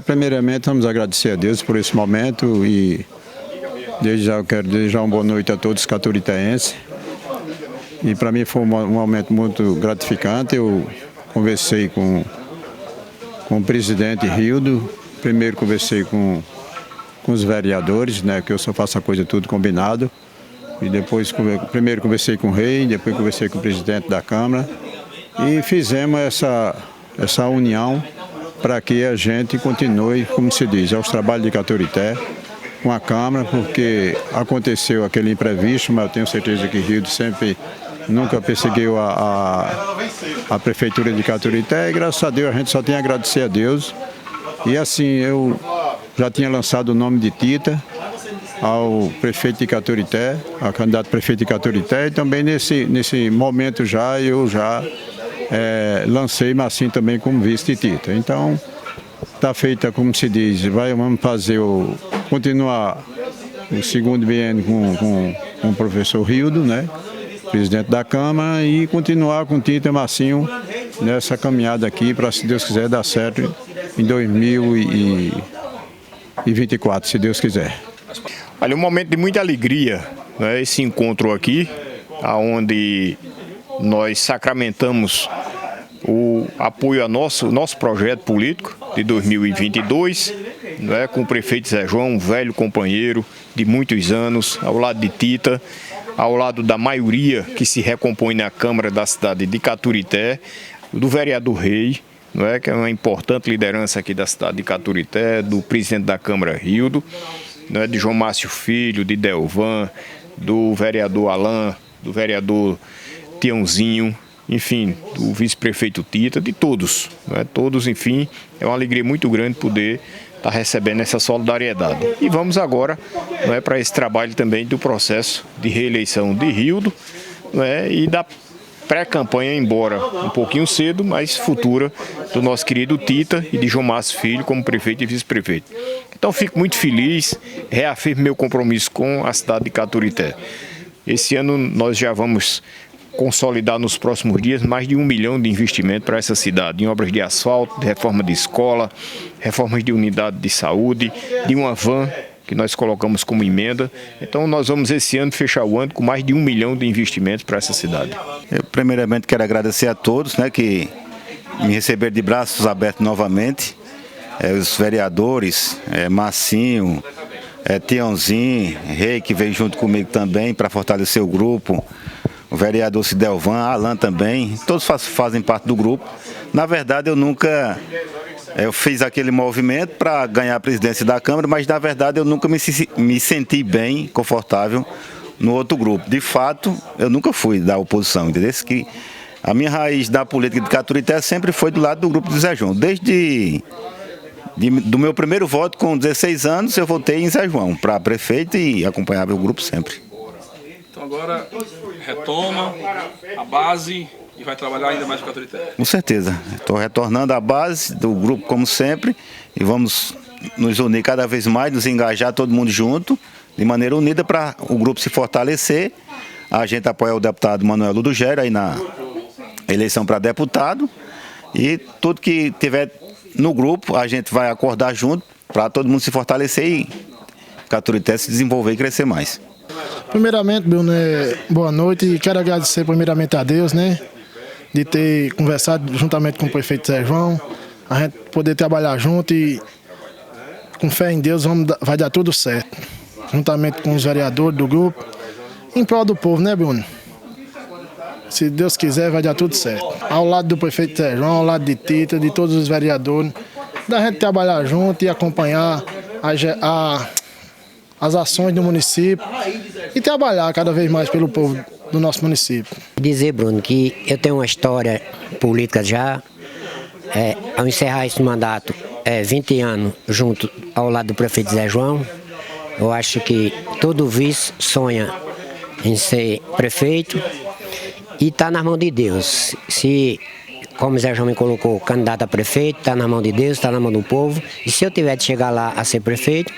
Primeiramente, vamos agradecer a Deus por esse momento e desde já eu quero desejar uma boa noite a todos os caturitaenses. E para mim foi um momento muito gratificante. Eu conversei com o presidente Rildo, primeiro conversei com os vereadores, né, que eu só faço a coisa tudo combinado. E depois, primeiro conversei com o rei, depois conversei com o presidente da Câmara e fizemos essa união para que a gente continue, como se diz, aos trabalhos de Caturité com a Câmara, porque aconteceu aquele imprevisto, mas eu tenho certeza que Rildo sempre nunca perseguiu a Prefeitura de Caturité e graças a Deus a gente só tem a agradecer a Deus. E assim, eu já tinha lançado o nome de Tita ao prefeito de Caturité, ao candidato prefeito de Caturité, e também nesse momento eu já lancei Massim também como vice de Tita. Então, está feita, como se diz, vamos fazer continuar o segundo biênio com o professor Rildo, né, presidente da Câmara, e continuar com Tita e Massinho nessa caminhada aqui para, se Deus quiser, dar certo em 2024, se Deus quiser. Olha, um momento de muita alegria, né, esse encontro aqui, onde nós sacramentamos o apoio ao nosso projeto político de 2022, né, com o prefeito Zé João, um velho companheiro de muitos anos, ao lado de Tita, ao lado da maioria que se recompõe na Câmara da cidade de Caturité, do vereador Rei, né, que é uma importante liderança aqui da cidade de Caturité, do presidente da Câmara Rildo, né, de João Márcio Filho, de Delvan, do vereador Alain, do vereador Tiãozinho, enfim, do vice-prefeito Tita, de todos, né, todos, enfim, é uma alegria muito grande poder estar recebendo essa solidariedade. E vamos agora, né, para esse trabalho também do processo de reeleição de Rildo, né, e da pré-campanha, embora um pouquinho cedo, mas futura, do nosso querido Tita e de João Márcio Filho como prefeito e vice-prefeito. Então fico muito feliz, reafirmo meu compromisso com a cidade de Caturité. Esse ano nós já vamos consolidar nos próximos dias mais de 1 milhão de investimento para essa cidade, em obras de asfalto, de reforma de escola, reformas de unidade de saúde, de uma van que nós colocamos como emenda. Então nós vamos esse ano fechar o ano com mais de 1 milhão de investimentos para essa cidade. Eu primeiramente quero agradecer a todos, né, que me receberam de braços abertos novamente, os vereadores, Massinho, Tiãozinho, Rei, que veio junto comigo também para fortalecer o grupo, o vereador Cidelvan, Alain também, todos fazem parte do grupo. Na verdade, eu fiz aquele movimento para ganhar a presidência da Câmara, mas na verdade eu nunca me senti bem, confortável no outro grupo. De fato, eu nunca fui da oposição, entendeu? Que a minha raiz da política de Caturité sempre foi do lado do grupo do Zé João. Do meu primeiro voto, com 16 anos, eu votei em Zé João para prefeito e acompanhava o grupo sempre. Então agora retoma a base e vai trabalhar ainda mais com a Caturité? Com certeza. Estou retornando à base do grupo como sempre e vamos nos unir cada vez mais, nos engajar todo mundo junto, de maneira unida para o grupo se fortalecer. A gente apoia o deputado Manuel Ludogero aí na eleição para deputado e tudo que tiver no grupo a gente vai acordar junto para todo mundo se fortalecer e Caturité se desenvolver e crescer mais. Primeiramente, Bruno, boa noite e quero agradecer primeiramente a Deus, né, de ter conversado juntamente com o prefeito Zé João, a gente poder trabalhar junto e com fé em Deus vai dar tudo certo, juntamente com os vereadores do grupo, em prol do povo, né, Bruno? Se Deus quiser, vai dar tudo certo. Ao lado do prefeito Zé João, ao lado de Tita, de todos os vereadores, da gente trabalhar junto e acompanhar as ações do município e trabalhar cada vez mais pelo povo do nosso município. Dizer, Bruno, que eu tenho uma história política já, ao encerrar esse mandato, 20 anos junto ao lado do prefeito Zé João. Eu acho que todo vice sonha em ser prefeito e está nas mãos de Deus. Se como o Zé João me colocou, candidato a prefeito, está na mão de Deus, está na mão do povo. E se eu tiver de chegar lá a ser prefeito,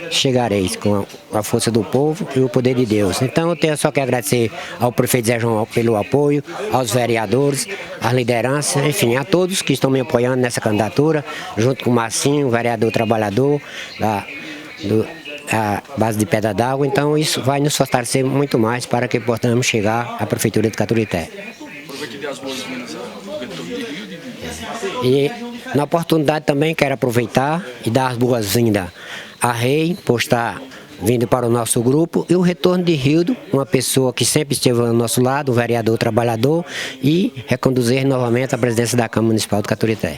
chegarei com a força do povo e o poder de Deus. Então eu tenho só que agradecer ao prefeito Zé João pelo apoio, aos vereadores, às lideranças, enfim, a todos que estão me apoiando nessa candidatura, junto com o Marcinho, o vereador trabalhador da base de Pedra d'Água. Então isso vai nos fortalecer muito mais para que possamos chegar à prefeitura de Caturité. Aproveite e dê as boas-vindas ao vereador de Rio de E na oportunidade também quero aproveitar e dar as boas-vindas a Rei, por estar vindo para o nosso grupo, e o retorno de Rildo, uma pessoa que sempre esteve ao nosso lado, um vereador trabalhador, e reconduzir novamente a presidência da Câmara Municipal de Caturité.